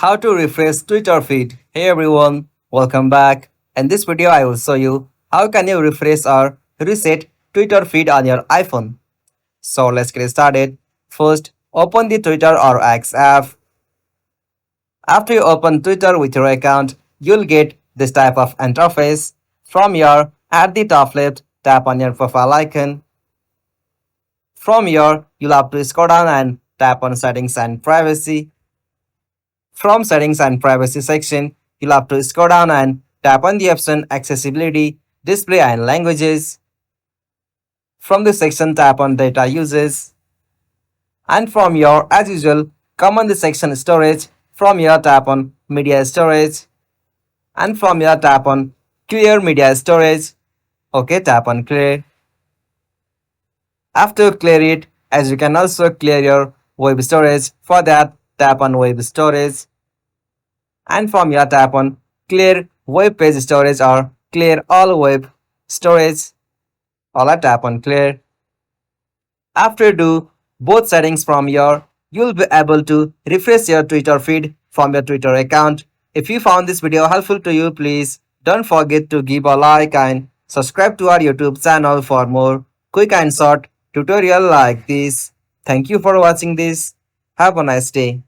How to refresh Twitter feed. Hey everyone, welcome back. In this video, I will show you how can you refresh or reset Twitter feed on your iPhone. So let's get started. First, open the Twitter or X app. After you open Twitter with your account, you'll get this type of interface. From here, at the top left, tap on your profile icon. From here, you'll have to scroll down and tap on settings and privacy. From settings and privacy section, you'll have to scroll down and tap on the option accessibility, display and languages. From this section, tap on data uses. And from here, as usual, come on the section storage. From here, tap on media storage. And from here, tap on clear media storage. Okay, tap on clear. After clear it, as you can also clear your web storage, for that tap on web storage. And from here tap on clear web page storage or clear all web storage. Alright, tap on clear. After do both settings from here, you'll be able to refresh your Twitter feed from your Twitter account. If you found this video helpful to you, please don't forget to give a like and subscribe to our YouTube channel for more quick and short tutorial like this. Thank you for watching this. Have a nice day.